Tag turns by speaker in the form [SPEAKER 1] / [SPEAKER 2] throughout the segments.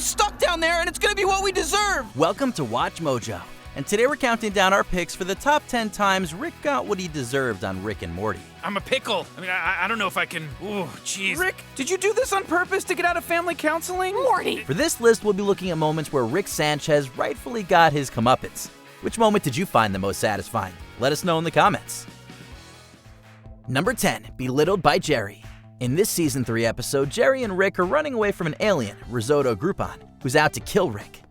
[SPEAKER 1] stuck down there, and it's gonna be what we deserve.
[SPEAKER 2] Welcome to Watch Mojo, and today we're counting down our picks for the top 10 times Rick got what he deserved on Rick and Morty.
[SPEAKER 3] I'm a pickle. I mean, I don't know if I can. Ooh, jeez.
[SPEAKER 1] Rick, did you do this on purpose to get out of family counseling?
[SPEAKER 4] Morty!
[SPEAKER 2] For this list, we'll be looking at moments where Rick Sanchez rightfully got his comeuppance. Which moment did you find the most satisfying? Let us know in the comments. Number 10, Belittled by Jerry. In this Season 3 episode, Jerry and Rick are running away from an alien, Risotto Groupon, who's out to kill Rick.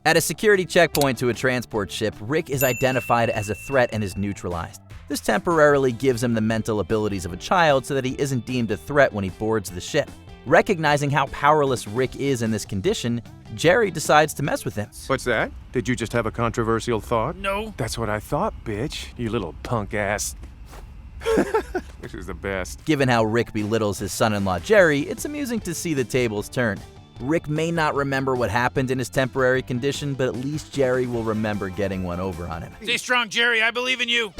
[SPEAKER 2] At a security checkpoint to a transport ship, Rick is identified as a threat and is neutralized. This temporarily gives him the mental abilities of a child so that he isn't deemed a threat when he boards the ship. Recognizing how powerless Rick is in this condition, Jerry decides to mess with him.
[SPEAKER 5] What's that? Did you just have a controversial thought?
[SPEAKER 3] No.
[SPEAKER 5] That's what I thought, bitch. You little punk ass. This is the best.
[SPEAKER 2] Given how Rick belittles his son-in-law Jerry, it's amusing to see the tables turn. Rick may not remember what happened in his temporary condition, but at least Jerry will remember getting one over on him.
[SPEAKER 3] Stay strong, Jerry. I believe in you.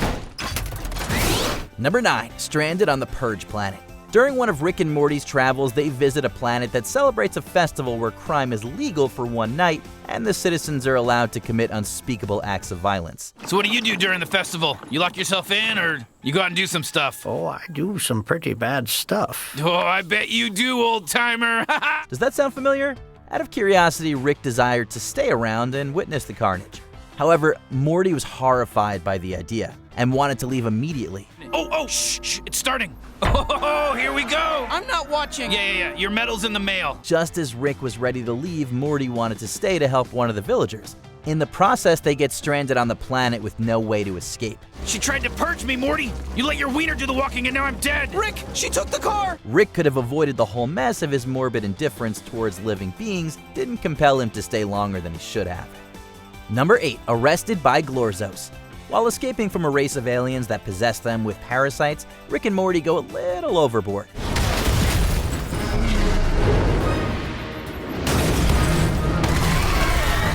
[SPEAKER 2] Number 9, Stranded on the Purge Planet. During one of Rick and Morty's travels, they visit a planet that celebrates a festival where crime is legal for one night, and the citizens are allowed to commit unspeakable acts of violence.
[SPEAKER 3] So what do you do during the festival? You lock yourself in, or you go out and do some stuff?
[SPEAKER 4] Oh, I do some pretty bad stuff.
[SPEAKER 3] Oh, I bet you do, old-timer.
[SPEAKER 2] Does that sound familiar? Out of curiosity, Rick desired to stay around and witness the carnage. However, Morty was horrified by the idea and wanted to leave immediately.
[SPEAKER 3] Oh, shh, it's starting. Oh, here we go.
[SPEAKER 1] I'm not watching.
[SPEAKER 3] Yeah. Your medal's in the mail.
[SPEAKER 2] Just as Rick was ready to leave, Morty wanted to stay to help one of the villagers. In the process, they get stranded on the planet with no way to escape.
[SPEAKER 3] She tried to purge me, Morty. You let your wiener do the walking and now I'm dead.
[SPEAKER 1] Rick, she took the car.
[SPEAKER 2] Rick could have avoided the whole mess if his morbid indifference towards living beings didn't compel him to stay longer than he should have. Number 8, Arrested by Glorzos. While escaping from a race of aliens that possess them with parasites, Rick and Morty go a little overboard.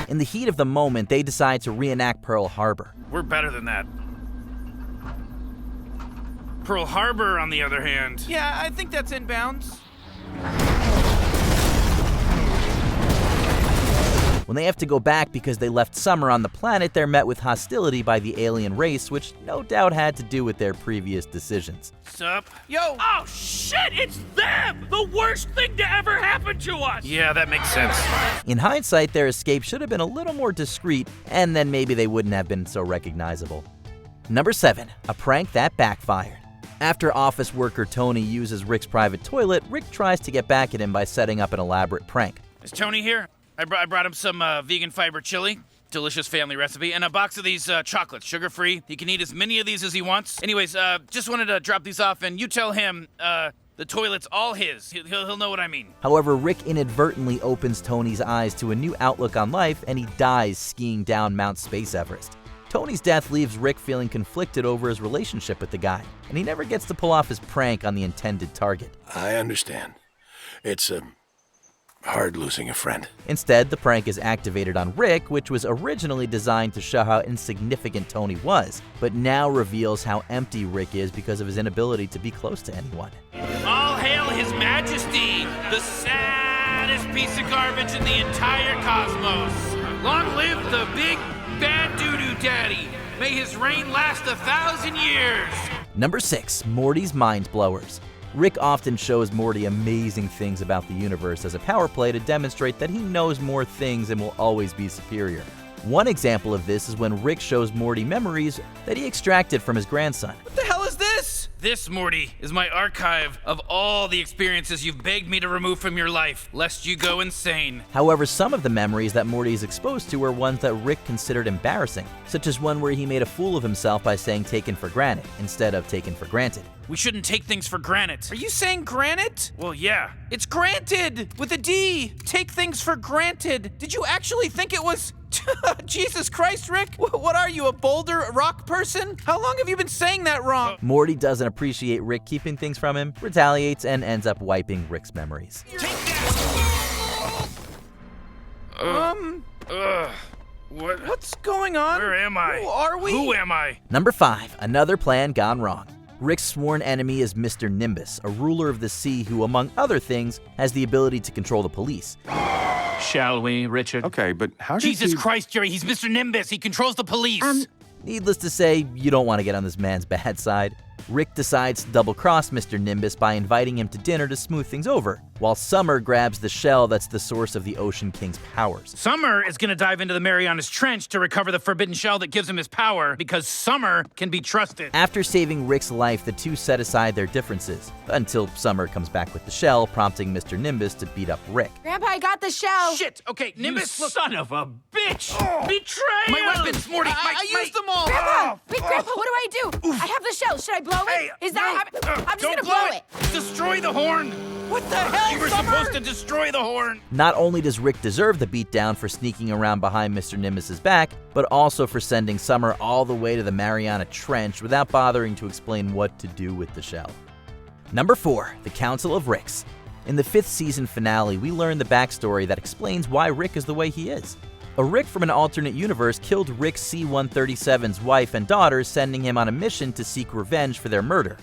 [SPEAKER 2] In the heat of the moment, they decide to reenact Pearl Harbor.
[SPEAKER 3] We're better than that. Pearl Harbor, on the other hand.
[SPEAKER 1] Yeah, I think that's inbounds.
[SPEAKER 2] When they have to go back because they left summer on the planet, they're met with hostility by the alien race, which no doubt had to do with their previous decisions.
[SPEAKER 3] Sup?
[SPEAKER 1] Yo!
[SPEAKER 6] Oh shit, it's them! The worst thing to ever happen to us!
[SPEAKER 3] Yeah, that makes sense.
[SPEAKER 2] In hindsight, their escape should have been a little more discreet, and then maybe they wouldn't have been so recognizable. Number 7, a prank that backfired. After office worker Tony uses Rick's private toilet, Rick tries to get back at him by setting up an elaborate prank.
[SPEAKER 3] Is Tony here? I brought him some vegan fiber chili, delicious family recipe, and a box of these chocolates, sugar-free. He can eat as many of these as he wants. Anyways, just wanted to drop these off, and you tell him the toilet's all his. He'll know what I mean.
[SPEAKER 2] However, Rick inadvertently opens Tony's eyes to a new outlook on life, and he dies skiing down Mount Space Everest. Tony's death leaves Rick feeling conflicted over his relationship with the guy, and he never gets to pull off his prank on the intended target.
[SPEAKER 7] I understand. It's hard losing a friend.
[SPEAKER 2] Instead, the prank is activated on Rick, which was originally designed to show how insignificant Tony was, but now reveals how empty Rick is because of his inability to be close to anyone.
[SPEAKER 3] All hail His Majesty, the saddest piece of garbage in the entire cosmos. Long live the big bad doo-doo daddy. May his reign last 1,000 years.
[SPEAKER 2] Number 6, Morty's Mind Blowers. Rick often shows Morty amazing things about the universe as a power play to demonstrate that he knows more things and will always be superior. One example of this is when Rick shows Morty memories that he extracted from his grandson.
[SPEAKER 1] What the hell is this?
[SPEAKER 3] This, Morty, is my archive of all the experiences you've begged me to remove from your life, lest you go insane.
[SPEAKER 2] However, some of the memories that Morty is exposed to are ones that Rick considered embarrassing, such as one where he made a fool of himself by saying taken for granted instead of taken for granted.
[SPEAKER 3] We shouldn't take things for granted.
[SPEAKER 1] Are you saying granite?
[SPEAKER 3] Well, yeah.
[SPEAKER 1] It's granted with a D. Take things for granted. Did you actually think it was... Jesus Christ, Rick? What are you, a boulder rock person? How long have you been saying that wrong?
[SPEAKER 2] Morty doesn't appreciate Rick keeping things from him, retaliates, and ends up wiping Rick's memories.
[SPEAKER 3] Take that!
[SPEAKER 1] What's going on?
[SPEAKER 3] Where am I?
[SPEAKER 1] Who are we?
[SPEAKER 3] Who am I?
[SPEAKER 2] Number 5, another plan gone wrong. Rick's sworn enemy is Mr. Nimbus, a ruler of the sea who, among other things, has the ability to control the police.
[SPEAKER 6] Shall we, Richard?
[SPEAKER 5] Okay, but how did
[SPEAKER 3] Jesus
[SPEAKER 5] he...
[SPEAKER 3] Christ, Jerry, he's Mr. Nimbus. He controls the police.
[SPEAKER 2] Needless to say, you don't want to get on this man's bad side. Rick decides to double-cross Mr. Nimbus by inviting him to dinner to smooth things over, while Summer grabs the shell that's the source of the Ocean King's powers.
[SPEAKER 3] Summer is gonna dive into the Marianas Trench to recover the forbidden shell that gives him his power, because Summer can be trusted.
[SPEAKER 2] After saving Rick's life, the two set aside their differences, until Summer comes back with the shell, prompting Mr. Nimbus to beat up Rick.
[SPEAKER 8] Grandpa, I got the shell.
[SPEAKER 3] Shit, okay, Nimbus,
[SPEAKER 6] You
[SPEAKER 3] look.
[SPEAKER 6] son of a bitch! Betrayal!
[SPEAKER 3] My weapons, Morty!
[SPEAKER 1] I used them all!
[SPEAKER 8] Grandpa, wait, Grandpa, what do I do? I have the shell. Should I blow it? Is that I'm just gonna blow it.
[SPEAKER 3] Destroy the horn!
[SPEAKER 1] What the hell,
[SPEAKER 3] You were
[SPEAKER 1] Summer?
[SPEAKER 3] supposed to destroy the horn!
[SPEAKER 2] Not only does Rick deserve the beatdown for sneaking around behind Mr. Nimbus's back, but also for sending Summer all the way to the Mariana Trench without bothering to explain what to do with the shell. Number 4, the Council of Ricks. In the 5th season finale, we learn the backstory that explains why Rick is the way he is. A Rick from an alternate universe killed Rick C-137's wife and daughter, sending him on a mission to seek revenge for their murder.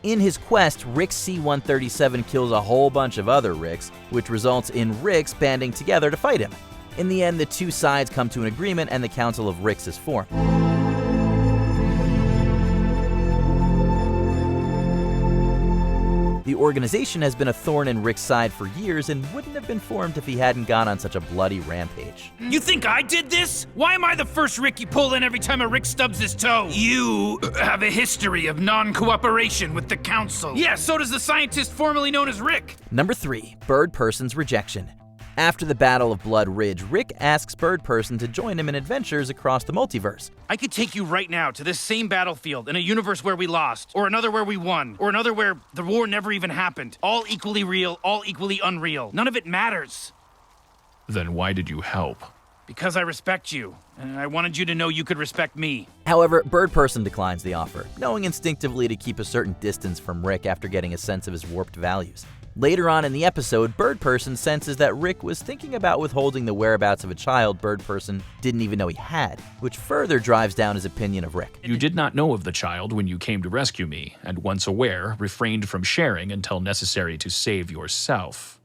[SPEAKER 2] In his quest, Rick C-137 kills a whole bunch of other Ricks, which results in Ricks banding together to fight him. In the end, the two sides come to an agreement and the Council of Ricks is formed. The organization has been a thorn in Rick's side for years and wouldn't have been formed if he hadn't gone on such a bloody rampage.
[SPEAKER 3] You think I did this? Why am I the first Rick you pull in every time a Rick stubs his toe? You have a history of non-cooperation with the Council. Yeah, so does the scientist formerly known as Rick.
[SPEAKER 2] Number 3, Birdperson's rejection. After the Battle of Blood Ridge, Rick asks Birdperson to join him in adventures across the multiverse.
[SPEAKER 3] I could take you right now to this same battlefield in a universe where we lost, or another where we won, or another where the war never even happened. All equally real, all equally unreal. None of it matters.
[SPEAKER 6] Then why did you help?
[SPEAKER 3] Because I respect you, and I wanted you to know you could respect me.
[SPEAKER 2] However, Birdperson declines the offer, knowing instinctively to keep a certain distance from Rick after getting a sense of his warped values. Later on in the episode, Birdperson senses that Rick was thinking about withholding the whereabouts of a child Birdperson didn't even know he had, which further drives down his opinion of Rick.
[SPEAKER 9] You did not know of the child when you came to rescue me, and once aware, refrained from sharing until necessary to save yourself.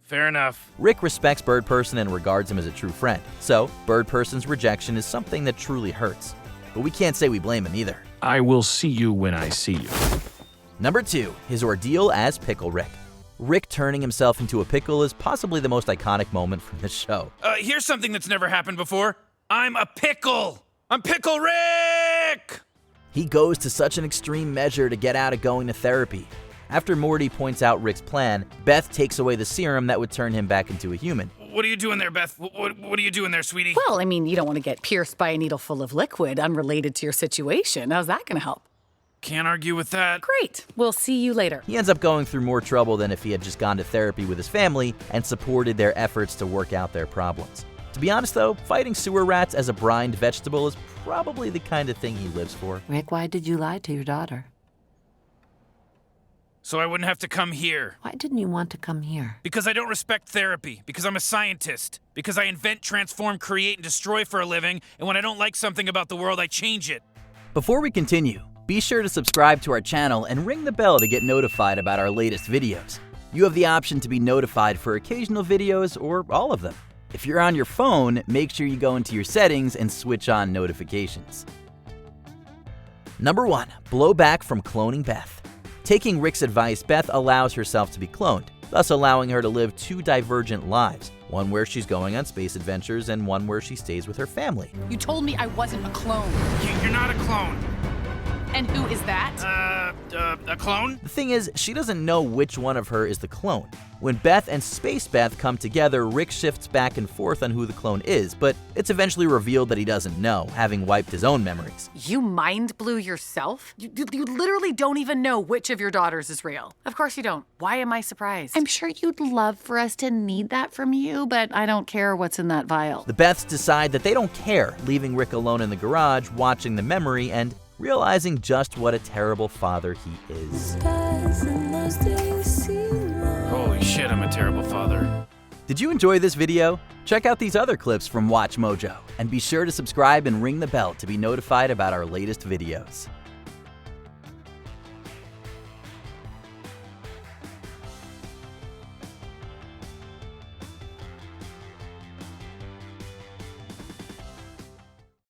[SPEAKER 3] Fair enough.
[SPEAKER 2] Rick respects Birdperson and regards him as a true friend, so Birdperson's rejection is something that truly hurts. But we can't say we blame him either.
[SPEAKER 9] I will see you when I see you.
[SPEAKER 2] Number 2, his ordeal as Pickle Rick. Rick turning himself into a pickle is possibly the most iconic moment from the show.
[SPEAKER 3] Here's something that's never happened before. I'm a pickle! I'm Pickle Rick!
[SPEAKER 2] He goes to such an extreme measure to get out of going to therapy. After Morty points out Rick's plan, Beth takes away the serum that would turn him back into a human.
[SPEAKER 3] What are you doing there, Beth? What are you doing there, sweetie?
[SPEAKER 8] Well, I mean, you don't want to get pierced by a needle full of liquid unrelated to your situation. How's that going to help?
[SPEAKER 3] Can't argue with that.
[SPEAKER 8] Great. We'll see you later.
[SPEAKER 2] He ends up going through more trouble than if he had just gone to therapy with his family and supported their efforts to work out their problems. To be honest though, fighting sewer rats as a brined vegetable is probably the kind of thing he lives for.
[SPEAKER 10] Rick, why did you lie to your daughter?
[SPEAKER 3] So I wouldn't have to come here.
[SPEAKER 10] Why didn't you want to come here?
[SPEAKER 3] Because I don't respect therapy. Because I'm a scientist. Because I invent, transform, create, and destroy for a living, and when I don't like something about the world, I change it.
[SPEAKER 2] Before we continue, be sure to subscribe to our channel and ring the bell to get notified about our latest videos. You have the option to be notified for occasional videos or all of them. If you're on your phone, make sure you go into your settings and switch on notifications. Number 1, blowback from cloning Beth. Taking Rick's advice, Beth allows herself to be cloned, thus allowing her to live 2 divergent lives, one where she's going on space adventures and one where she stays with her family.
[SPEAKER 11] You told me I wasn't a clone.
[SPEAKER 3] You're not a clone.
[SPEAKER 11] And who is that?
[SPEAKER 3] A clone?
[SPEAKER 2] The thing is, she doesn't know which one of her is the clone. When Beth and Space Beth come together, Rick shifts back and forth on who the clone is, but it's eventually revealed that he doesn't know, having wiped his own memories.
[SPEAKER 8] You mind blew yourself? You literally don't even know which of your daughters is real. Of course you don't. Why am I surprised?
[SPEAKER 10] I'm sure you'd love for us to need that from you, but I don't care what's in that vial.
[SPEAKER 2] The Beths decide that they don't care, leaving Rick alone in the garage, watching the memory and realizing just what a terrible father he is.
[SPEAKER 3] Holy shit, I'm a terrible father.
[SPEAKER 2] Did you enjoy this video? Check out these other clips from WatchMojo, and be sure to subscribe and ring the bell to be notified about our latest videos.